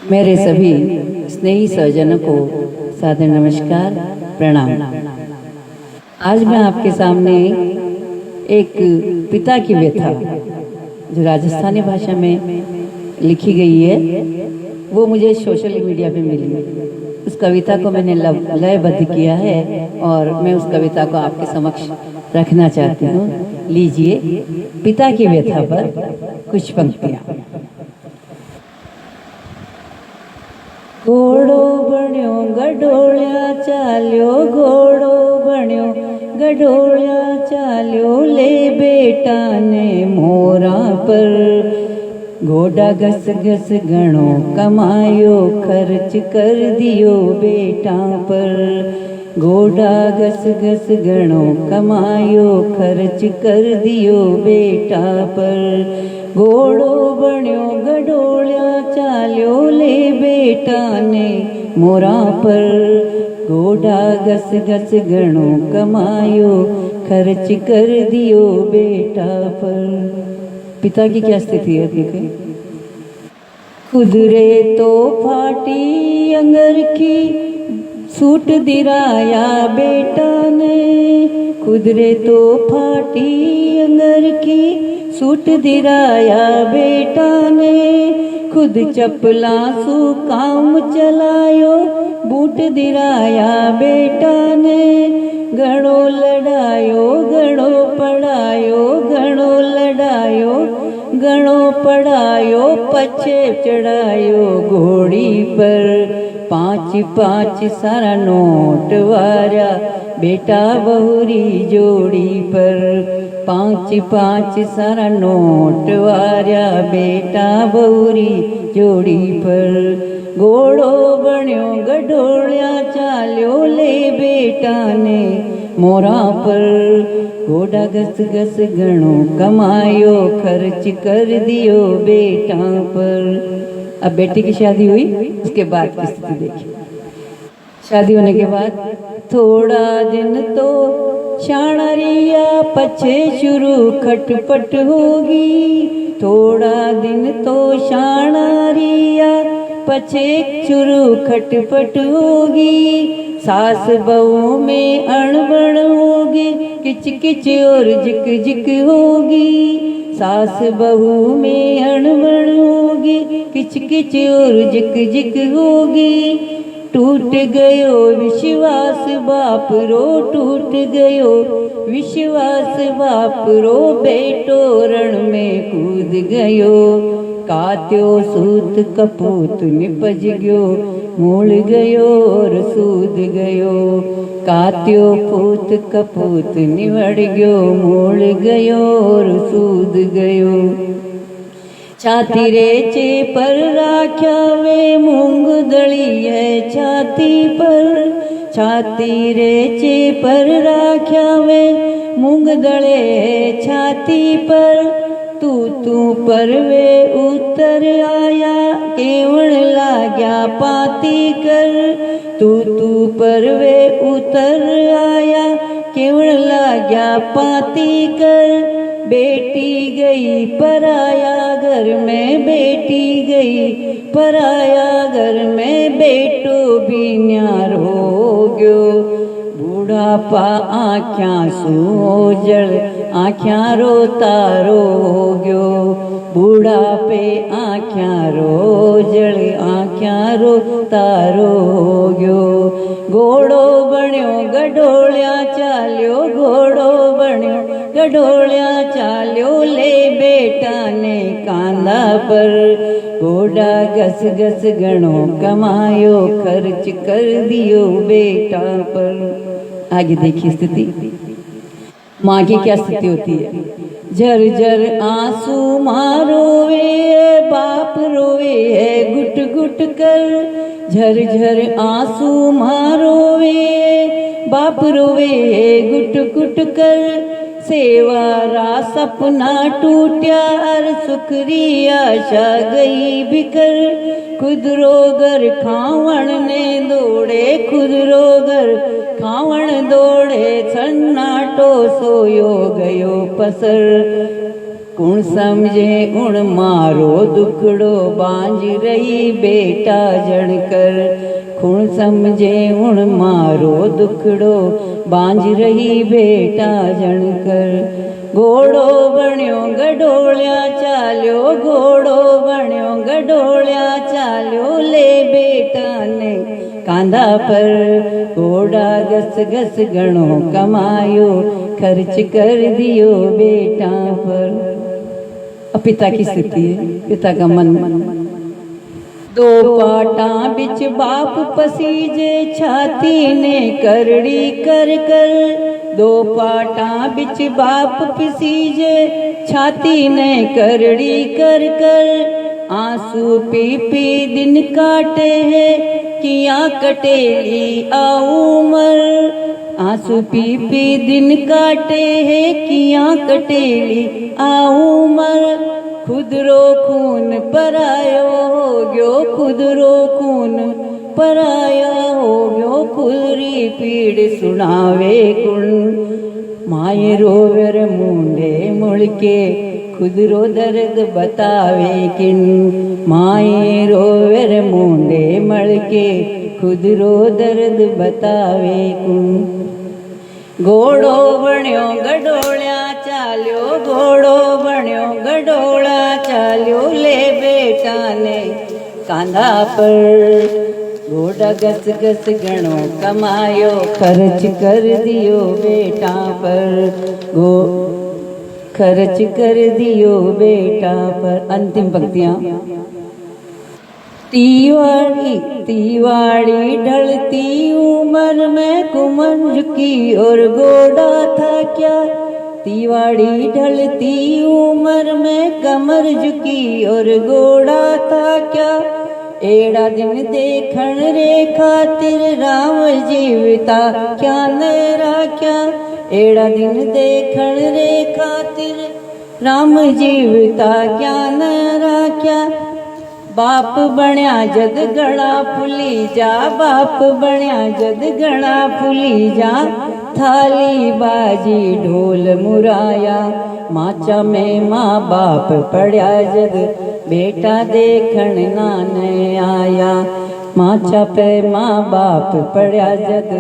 मेरे सभी स्नेही स्वजनों को सादर नमस्कार, प्रणाम। आज मैं आपके सामने एक पिता की व्यथा जो राजस्थानी भाषा में लिखी गई है, वो मुझे सोशल मीडिया पे मिली। उस कविता को मैंने लयबद्ध किया है और मैं उस कविता को आपके समक्ष रखना चाहती हूँ। लीजिए, पिता की व्यथा पर कुछ पंक्तियाँ। घोड़ो बण्यो गडोळ्या चाल्यो, घोड़ो बण्यो गडोळ्या चाल्यो, ले बेटा ने मोरा पर। घोड़ा घस घस घणो कमायो, खर्च कर दियो बेटा पर। घोड़ा घस घस घणो कमायो, खर्च कर दियो बेटा पर। घोड़ो बण्यो गडोळ्या चाल्यो, ले बेटा ने मोरा पर। घोड़ा घस घस घणो कमायो, खर्च कर दियो बेटा पर। पिता की क्या स्थिति है देखें। खुदरे तो फाटी अंगर की, सूट दिराया बेटा ने। खुदरे तो फाटी अंगर की, सूट दिराया बेटा ने। खुद चपला सु काम चलायो, बूट दिराया बेटा ने। घणो लड़ायो घणो पढ़ायो, घणो लड़ायो घणो पढ़ायो, पछे चढ़ायो घोड़ी पर। 5-5 सारा नोट वारा बेटा बहुरी जोड़ी पर। 5-5 सारा नोट वारा बेटा बहुरी जोड़ी पर। घोड़ो बण्यो गडोळ्या चाल्यो, ले बेटा ने मोरा पर। घोड़ा घस घस घणो कमायो, खर्च कर दियो बेटा पर। अब बेटी की शादी हुई, उसके बाद की स्थिति देखिए। शादी होने के बाद थोड़ा दिन तो शाणरिया, पछे शुरू खटपट होगी। थोड़ा दिन तो शाणरिया, पछे शुरू खटपट होगी। सास बहू में अणबण होगी, किच किच और जिक जिक होगी। सास बहू में अणबण होगी, किच किच और जिक जिक होगी। टूट गयो विश्वास बाप रो, टूट गयो विश्वास बाप रो, बेटो रण में कूद गयो। कात्यो सूत कपूत निपज गयो, मूल गयो और सूद गयो। कात्यो पूत कपूत निवड़ गयो, मूल गयो और सूद गयो। छाती रेचे पर राख्या वे, मूंग दली है छाती पर। छाती रेचे पर राख्या वे, मूंग दले है छाती पर। तू पर वे उतर आया, केवण लाग्या पाती कर। तू पर वे उतर आया, केवण लाग्या पाती कर। बेटी गई पराया घर में, बेटी गई पराया घर में, बेटो भी न्यार हो गयो। बुढ़ापा आँख्यां सूजल, आँख्यां रोता रो गयो। बुढ़ापे आँख्यां रोजल, आँख्यां रोता रो गयो। घोड़ो बण्यो गडोळ्या चाल्यो, घोड़ो बण्यो गडोळ्या चाल्यो, ले बेटा ने कांधा पर। घोड़ा घस घस घणो कमायो, खर्च कर दियो बेटा पर। आगे देखिए स्थिति। माँ की क्या स्थिति होती है। झर झर आंसू माँ रोवे, बाप रोवे है गुट गुट कर। झर झर आंसू माँ रोवे, बाप रोवे है गुट गुट कर। सेवारा सपना टूट्या, अर सुखरी आशा गई बिकर। खुदरो घर खावण ने दौड़े, खुदरो घर खावण दौड़े। सन्नाटो सोयो गयो पसर। कुण समझे उण मारो दुखड़ो बांझ रही बेटा जणकर। कुण समझे उण मारो दुखड़ो बांझ रही बेटा जणकर। घोड़ो बण्यो गडोलिया चाल्यो, घोड़ो बण्यो गडोलिया चाल्यो, ले बेटा ने कांधा पर। घोड़ा घस घस घणो कमायो, खर्च कर दियो बेटा पर। अब पिता की स्थिति है, पिता का मन। दो पाटा बिच बाप पसीजे, छाती ने करड़ी कर कर। दो पाटा बिच बाप पसीजे, छाती ने करड़ी कर कर। आंसू पी पी दिन काटे है, किया कटेली आ उमर। आंसू पी पी दिन काटे है, किया कटेली आ उमर। खुदरो खून परायो हो गयो, खुदरो खून पराया हो गयो। खुदरी पीड़ सुनावे कुण, माए रोवर मुंडे मुड़के, खुदरो दर्द बतावे किन। माए रोवर मुंडे मड़के, खुदरो दर्द बतावे कुण। घोड़ो बण्यो गडोलिया चाल्यो, घोड़ो बण्यो गडोला चाल्यो, ले बेटा ने कांधा पर। घोड़ा घस घस घणो कमायो, खर्च कर दियो बेटा पर। खर्च कर दियो बेटा पर। अंतिम पंक्तियां। तीवाड़ी तीवाड़ी ढलती उम्र में कुमन झुकी और घोड़ा था क्या। तीवाड़ी ढलती उम्र में कमर झुकी और घोड़ा था क्या। एड़ा दिन देखण रे खातिर राम जीविता क्या नरा क्या। एड़ा दिन देखण रे खातिर राम जीविता क्या नरा क्या। बाप बण्या जद गणा फुली जा, बाप बण्या जद गणा फुली जा। थाली बाजी ढोल मुराया, माचा में माँ बाप पड़या जद बेटा देखण नाने आया। माचा पे माँ बाप पड़या जद